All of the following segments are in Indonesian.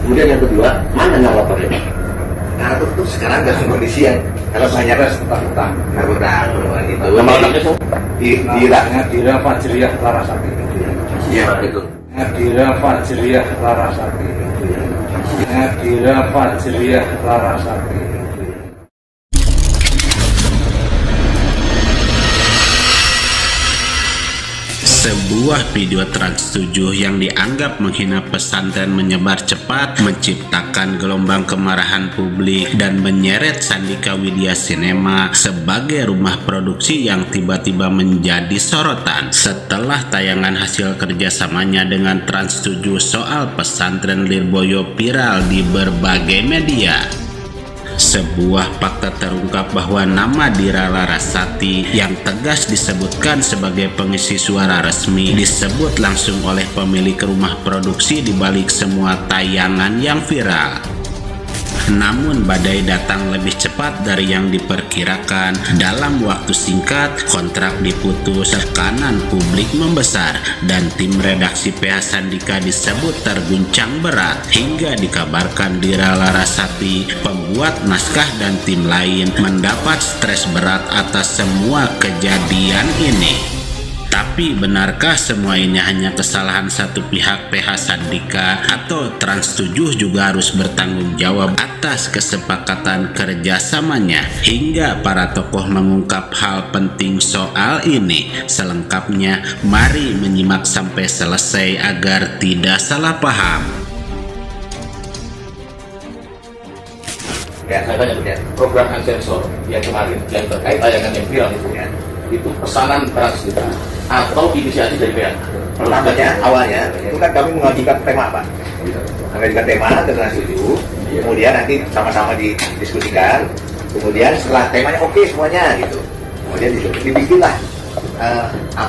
Kemudian yang kedua, mana naratornya? Narator itu sekarang dalam kondisi yang kalau banyak hutang itu. Nama anaknya itu? Nadira Fajriyah Larasati. Iya, itu. Nadira Fajriyah Larasati. Nadira Fajriyah Larasati. Sebuah video Trans 7 yang dianggap menghina pesantren menyebar cepat, menciptakan gelombang kemarahan publik dan menyeret Sandika Widya Cinema sebagai rumah produksi yang tiba-tiba menjadi sorotan setelah tayangan hasil kerjasamanya dengan Trans 7 soal pesantren Lirboyo viral di berbagai media. Sebuah fakta terungkap bahwa nama Dira Larasati yang tegas disebutkan sebagai pengisi suara resmi disebut langsung oleh pemilik rumah produksi di balik semua tayangan yang viral. Namun badai datang lebih cepat dari yang diperkirakan. Dalam waktu singkat, kontrak diputus, tekanan publik membesar, dan tim redaksi PH Sandika disebut terguncang berat. Hingga dikabarkan Dira Larasati, pembuat naskah dan tim lain mendapat stres berat atas semua kejadian ini. Tapi benarkah semua ini hanya kesalahan satu pihak PH Sandika atau Trans 7 juga harus bertanggung jawab atas kesepakatan kerjasamanya? Hingga para tokoh mengungkap hal penting soal ini. Selengkapnya, mari menyimak sampai selesai agar tidak salah paham. Ya, saya tanya ya, program Ansensor yang kemarin yang terkait tayangan yang viral itu pesanan Trans kita atau inisiasi dari PH? Pertamanya, awalnya itu kan kami mengajukan tema apa? Mengajukan tema ke Trans 7, kemudian nanti sama-sama didiskusikan, kemudian setelah temanya oke semuanya gitu, kemudian dibikinlah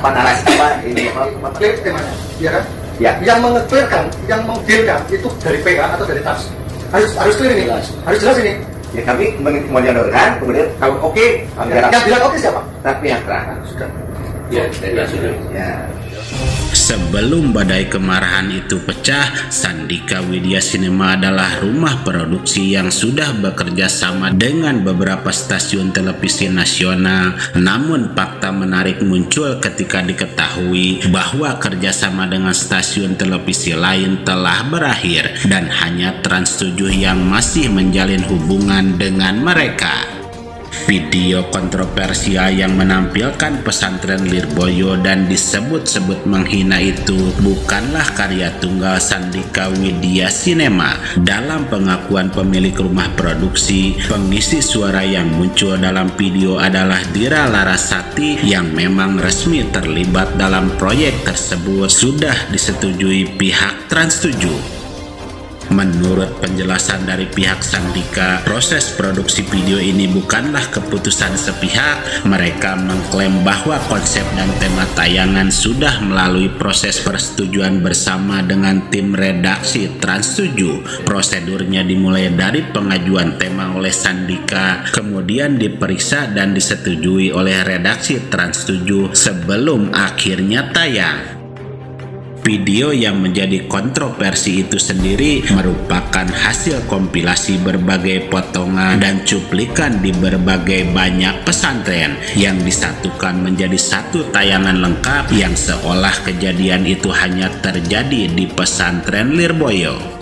narasi apa ini clear temanya, ya kan? Ya. Yang mengclearkan, yang mengdealkan itu dari PH atau dari Trans? Harus clear ini, harus jelas ini. Ya kami menyodorkan, kemudian kalau oke, yang bilang oke siapa? tapi yang terakhir Sudah. Ya, sudah. ya. Sebelum badai kemarahan itu pecah, Sandika Widya Cinema adalah rumah produksi yang sudah bekerja sama dengan beberapa stasiun televisi nasional. Namun fakta menarik muncul ketika diketahui bahwa kerjasama dengan stasiun televisi lain telah berakhir dan hanya Trans 7 yang masih menjalin hubungan dengan mereka. Video kontroversial yang menampilkan pesantren Lirboyo dan disebut-sebut menghina itu bukanlah karya tunggal Sandika Widya Cinema. Dalam pengakuan pemilik rumah produksi, pengisi suara yang muncul dalam video adalah Dira Larasati yang memang resmi terlibat dalam proyek tersebut sudah disetujui pihak Trans 7. Menurut penjelasan dari pihak Sandika, proses produksi video ini bukanlah keputusan sepihak. Mereka mengklaim bahwa konsep dan tema tayangan sudah melalui proses persetujuan bersama dengan tim redaksi Trans 7. Prosedurnya dimulai dari pengajuan tema oleh Sandika, kemudian diperiksa dan disetujui oleh redaksi Trans 7 sebelum akhirnya tayang. Video yang menjadi kontroversi itu sendiri merupakan hasil kompilasi berbagai potongan dan cuplikan di berbagai banyak pesantren yang disatukan menjadi satu tayangan lengkap yang seolah kejadian itu hanya terjadi di pesantren Lirboyo.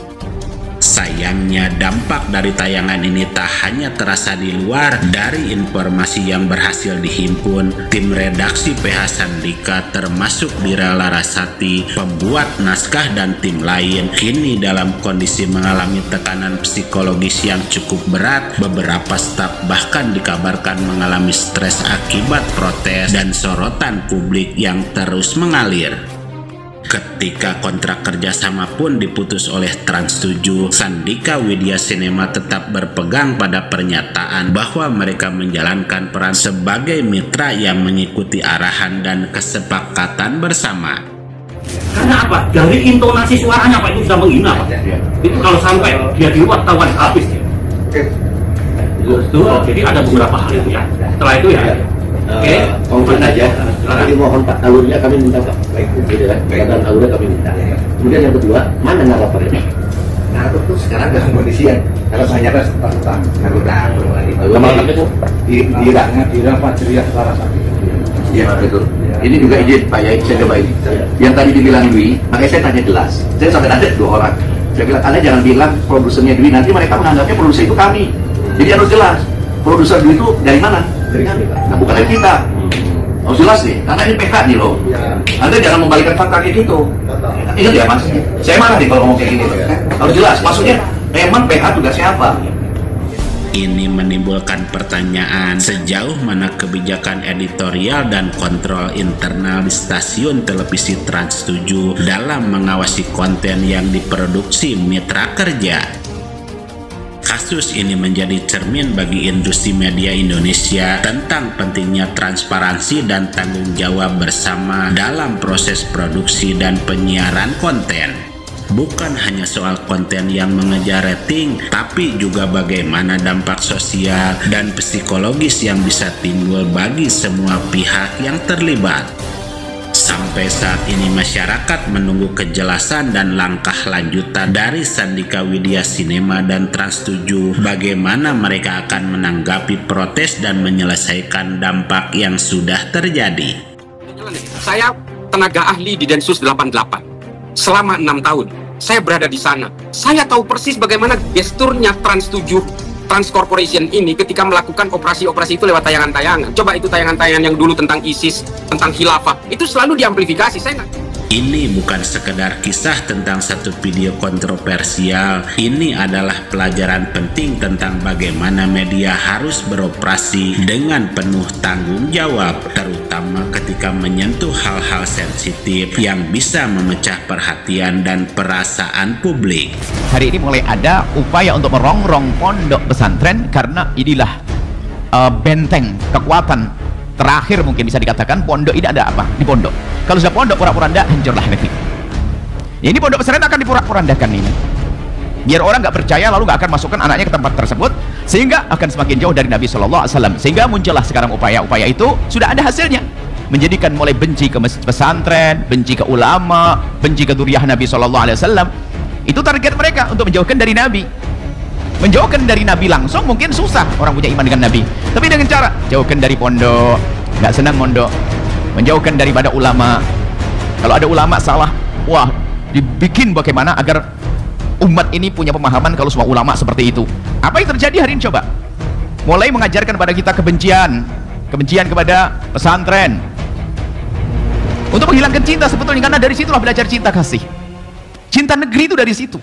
Sayangnya dampak dari tayangan ini tak hanya terasa di luar. Dari informasi yang berhasil dihimpun, tim redaksi PH Sandika termasuk Dira Larasati, pembuat naskah dan tim lain kini dalam kondisi mengalami tekanan psikologis yang cukup berat. Beberapa staf bahkan dikabarkan mengalami stres akibat protes dan sorotan publik yang terus mengalir. Ketika kontrak kerjasama pun diputus oleh Trans 7, Sandika Widya Cinema tetap berpegang pada pernyataan bahwa mereka menjalankan peran sebagai mitra yang mengikuti arahan dan kesepakatan bersama. Karena apa? Dari intonasi suaranya Pak itu sudah menghina Pak. Itu kalau sampai dia di luar tahuan habis dia. Jadi ada beberapa hal itu ya. Setelah itu ya. Oke, Konkret aja. Jadi mohon Pak, alurnya kami minta Pak. Baik, gitu kan. Baik, alurnya kami minta. Kemudian yang kedua, mana naratornya? itu sekarang dalam kondisi yang kalau hanya hutang itu di Fajriyah Larasati. Iya betul. Ini juga izin Pak Yai, saya coba ini. Yang tadi dibilang Dwi, makanya saya tanya jelas. Saya sampai ada 2 orang. Saya bilang, Anda jangan bilang produsernya Dwi, nanti mereka menganggapnya produser itu kami. Jadi harus jelas, produser Dwi itu dari mana? Dari kami, Pak. Nah, bukan dari kita. Harus jelas nih, karena ini PK nih loh. Anda jangan membalikkan fakta kayak gitu. Ingat ya Mas, saya marah nih kalau ngomong kayak gini. Harus jelas, maksudnya memang PH tugasnya apa? Ini menimbulkan pertanyaan sejauh mana kebijakan editorial dan kontrol internal di stasiun televisi Trans 7 dalam mengawasi konten yang diproduksi mitra kerja. Kasus ini menjadi cermin bagi industri media Indonesia tentang pentingnya transparansi dan tanggung jawab bersama dalam proses produksi dan penyiaran konten. Bukan hanya soal konten yang mengejar rating, tapi juga bagaimana dampak sosial dan psikologis yang bisa timbul bagi semua pihak yang terlibat. Sampai saat ini masyarakat menunggu kejelasan dan langkah lanjutan dari Sandika Widya Sinema dan Trans 7 bagaimana mereka akan menanggapi protes dan menyelesaikan dampak yang sudah terjadi. Saya tenaga ahli di Densus 88 selama 6 tahun. Saya berada di sana. Saya tahu persis bagaimana gesturnya Trans 7, Trans Corporation ini ketika melakukan operasi-operasi itu lewat tayangan-tayangan. Coba itu tayangan-tayangan yang dulu tentang ISIS, tentang khilafah. Itu selalu diamplifikasi. Saya nggak... Ini bukan sekedar kisah tentang satu video kontroversial. Ini adalah pelajaran penting tentang bagaimana media harus beroperasi dengan penuh tanggung jawab, terutama ketika menyentuh hal-hal sensitif yang bisa memecah perhatian dan perasaan publik. Hari ini mulai ada upaya untuk merongrong pondok pesantren karena inilah benteng kekuatan terakhir mungkin bisa dikatakan. Pondok ini ada apa di pondok? Kalau sudah pondok pura-puranda, hancurlah negeri. Ya, ini pondok pesantren akan dipura-purandakan ini, biar orang nggak percaya, lalu nggak akan masukkan anaknya ke tempat tersebut, sehingga akan semakin jauh dari Nabi SAW. Sehingga muncullah sekarang upaya-upaya itu sudah ada hasilnya, menjadikan mulai benci ke pesantren, benci ke ulama, benci ke dzurriyyah Nabi SAW. Itu target mereka untuk menjauhkan dari Nabi. Menjauhkan dari Nabi langsung mungkin susah orang punya iman dengan Nabi, tapi dengan cara jauhkan dari pondok, nggak senang mondok, menjauhkan daripada ulama. Kalau ada ulama salah, wah, dibikin bagaimana agar umat ini punya pemahaman kalau semua ulama seperti itu. Apa yang terjadi hari ini coba? Mulai mengajarkan kepada kita kebencian kepada pesantren, untuk menghilangkan cinta sebetulnya, karena dari situlah belajar cinta kasih, cinta negeri itu dari situ.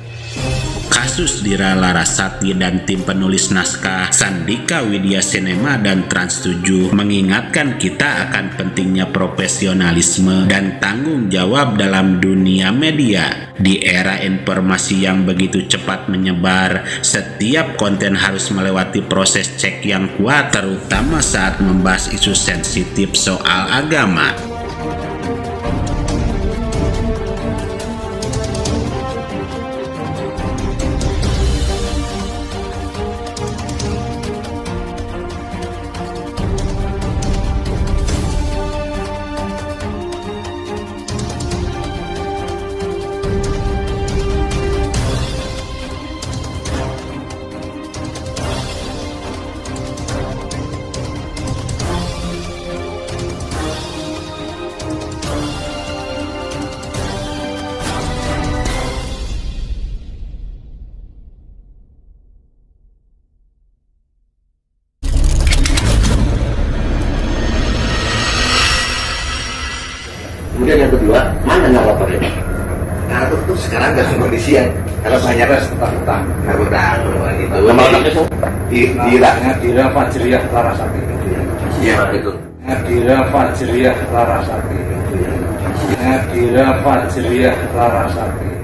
Kasus Dira Larasati dan tim penulis naskah Sandika Widya Sinema dan Trans 7 mengingatkan kita akan pentingnya profesionalisme dan tanggung jawab dalam dunia media. Di era informasi yang begitu cepat menyebar, setiap konten harus melewati proses cek yang kuat, terutama saat membahas isu sensitif soal agama. Kemudian yang kedua, mana naratornya? Narator itu sekarang dalam kondisi yang kalau hanya hutang gitu. Dira Fajriyah Larasati. Iya betul. Dira Fajriyah Larasati. Dira Fajriyah Larasati.